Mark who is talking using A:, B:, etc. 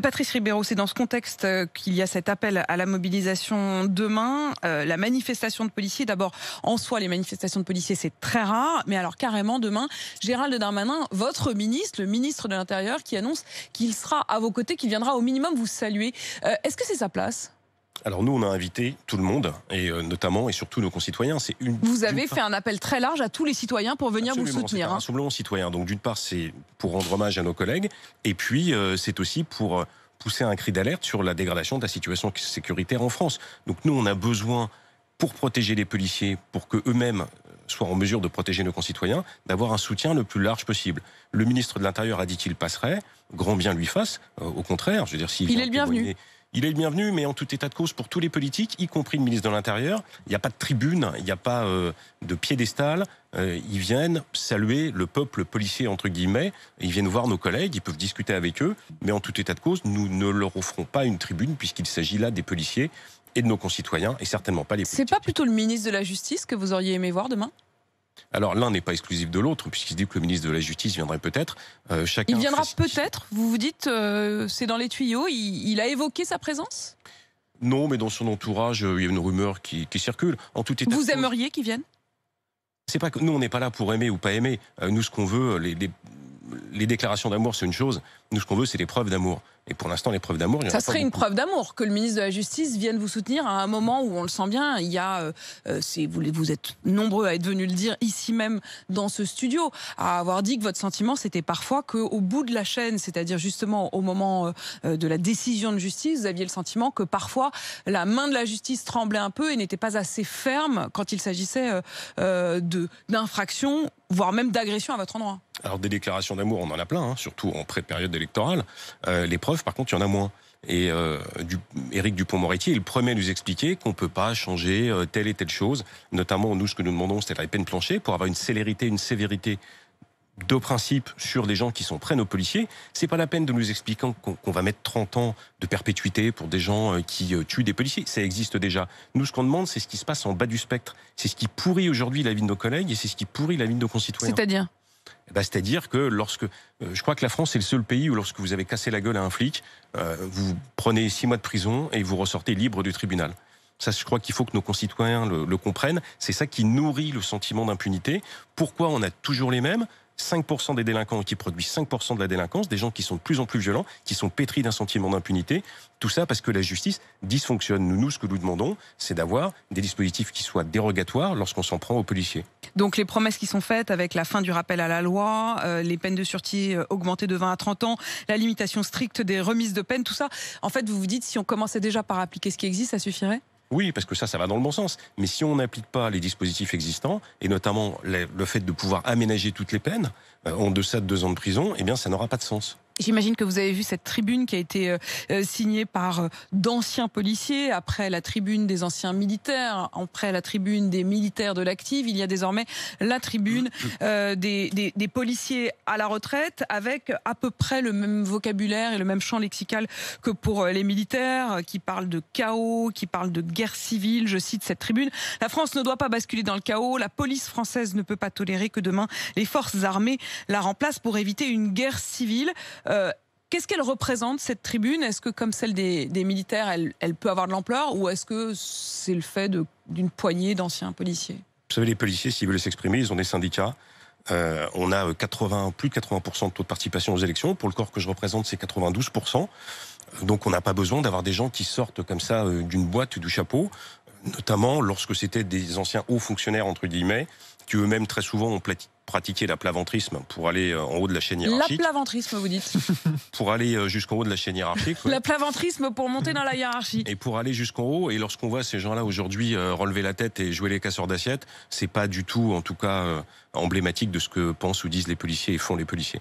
A: Patrice Ribeiro, c'est dans ce contexte qu'il y a cet appel à la mobilisation demain. La manifestation de policiers, d'abord, en soi, les manifestations de policiers, c'est très rare. Mais alors, carrément, demain, Gérald Darmanin, votre ministre, le ministre de l'Intérieur, qui annonce qu'il sera à vos côtés, qu'il viendra au minimum vous saluer. Est-ce que c'est sa place ?
B: Alors nous, on a invité tout le monde, et notamment et surtout nos concitoyens.
A: Vous avez fait un appel très large à tous les citoyens pour venir vous soutenir.
B: C'est un rassemblement citoyen. Donc d'une part, c'est pour rendre hommage à nos collègues, et puis c'est aussi pour pousser un cri d'alerte sur la dégradation de la situation sécuritaire en France. Donc nous, on a besoin, pour protéger les policiers, pour qu'eux-mêmes soient en mesure de protéger nos concitoyens, d'avoir un soutien le plus large possible. Le ministre de l'Intérieur a dit qu'il passerait, grand bien lui fasse. Au contraire, je veux dire,
A: il est le bienvenu.
B: Il est le bienvenu, mais en tout état de cause, pour tous les politiques, y compris le ministre de l'Intérieur, il n'y a pas de tribune, il n'y a pas de piédestal. Ils viennent saluer le peuple policier, entre guillemets. Ils viennent voir nos collègues, ils peuvent discuter avec eux. Mais en tout état de cause, nous ne leur offrons pas une tribune, puisqu'il s'agit là des policiers et de nos concitoyens, et certainement pas les politiques.
A: C'est pas plutôt le ministre de la Justice que vous auriez aimé voir demain ?
B: Alors l'un n'est pas exclusif de l'autre, puisqu'il se dit que le ministre de la Justice viendrait peut-être.
A: Il viendra peut-être, vous vous dites, c'est dans les tuyaux, il a évoqué sa présence ?
B: Non, mais dans son entourage, il y a une rumeur qui circule. En tout état
A: vous aimeriez qu'il vienne ?
B: C'est pas que nous, on n'est pas là pour aimer ou pas aimer. Nous, ce qu'on veut, les déclarations d'amour, c'est une chose. Nous, ce qu'on veut, c'est des preuves d'amour. Et pour l'instant, les preuves d'amour, il y en a pas beaucoup.
A: Ça serait une preuve d'amour que le ministre de la Justice vienne vous soutenir à un moment où on le sent bien. Il y a, vous êtes nombreux à être venus le dire ici même dans ce studio, à avoir dit que votre sentiment, c'était parfois qu'au bout de la chaîne, c'est-à-dire justement au moment de la décision de justice, vous aviez le sentiment que parfois la main de la justice tremblait un peu et n'était pas assez ferme quand il s'agissait d'infractions, voire même d'agressions à votre endroit.
B: Alors des déclarations d'amour, on en a plein, surtout en pré-période électorale. Les preuves, par contre, il y en a moins. Et Éric Dupond-Moretti est le premier à nous expliquer qu'on ne peut pas changer telle et telle chose. Notamment, nous, ce que nous demandons, c'était la peine planchée pour avoir une célérité, une sévérité de principe sur des gens qui sont prêts, nos policiers. C'est pas la peine de nous expliquer qu'on va mettre 30 ans de perpétuité pour des gens qui tuent des policiers. Ça existe déjà. Nous, ce qu'on demande, c'est ce qui se passe en bas du spectre. C'est ce qui pourrit aujourd'hui la vie de nos collègues et c'est ce qui pourrit la vie de nos concitoyens.
A: C'est-à-dire ?
B: C'est-à-dire que je crois que la France est le seul pays où lorsque vous avez cassé la gueule à un flic, vous prenez 6 mois de prison et vous ressortez libre du tribunal. Ça, je crois qu'il faut que nos concitoyens le comprennent. C'est ça qui nourrit le sentiment d'impunité. Pourquoi on a toujours les mêmes ? 5% des délinquants qui produisent 5% de la délinquance, des gens qui sont de plus en plus violents, qui sont pétris d'un sentiment d'impunité. Tout ça parce que la justice dysfonctionne. Nous, ce que nous demandons, c'est d'avoir des dispositifs qui soient dérogatoires lorsqu'on s'en prend aux policiers.
A: Donc les promesses qui sont faites avec la fin du rappel à la loi, les peines de sûreté augmentées de 20 à 30 ans, la limitation stricte des remises de peine, tout ça, en fait, vous vous dites, si on commençait déjà par appliquer ce qui existe, ça suffirait ?
B: Oui, parce que ça va dans le bon sens. Mais si on n'applique pas les dispositifs existants, et notamment le fait de pouvoir aménager toutes les peines, en deçà de 2 ans de prison, eh bien, ça n'aura pas de sens.
A: J'imagine que vous avez vu cette tribune qui a été signée par d'anciens policiers, après la tribune des anciens militaires, après la tribune des militaires de l'active. Il y a désormais la tribune des policiers à la retraite, avec à peu près le même vocabulaire et le même champ lexical que pour les militaires, qui parlent de chaos, qui parlent de guerre civile. Je cite cette tribune. La France ne doit pas basculer dans le chaos. La police française ne peut pas tolérer que demain les forces armées la remplacent pour éviter une guerre civile. Qu'est-ce qu'elle représente, cette tribune ? Est-ce que, comme celle des militaires, elle peut avoir de l'ampleur, ou est-ce que c'est le fait d'une poignée d'anciens policiers ?
B: Vous savez, les policiers, s'ils veulent s'exprimer, ils ont des syndicats. On a plus de 80% de taux de participation aux élections. Pour le corps que je représente, c'est 92%. Donc on n'a pas besoin d'avoir des gens qui sortent comme ça d'une boîte, du chapeau, notamment lorsque c'était des anciens hauts fonctionnaires, entre guillemets, qui eux-mêmes très souvent ont pratiqué l'aplaventrisme pour aller en haut de la chaîne hiérarchique.
A: L'aplaventrisme, vous dites ?
B: Pour aller jusqu'en haut de la chaîne hiérarchique.
A: L'aplaventrisme pour monter dans la hiérarchie.
B: Et pour aller jusqu'en haut, et lorsqu'on voit ces gens-là aujourd'hui relever la tête et jouer les casseurs d'assiettes, c'est pas du tout, en tout cas, emblématique de ce que pensent ou disent les policiers et font les policiers.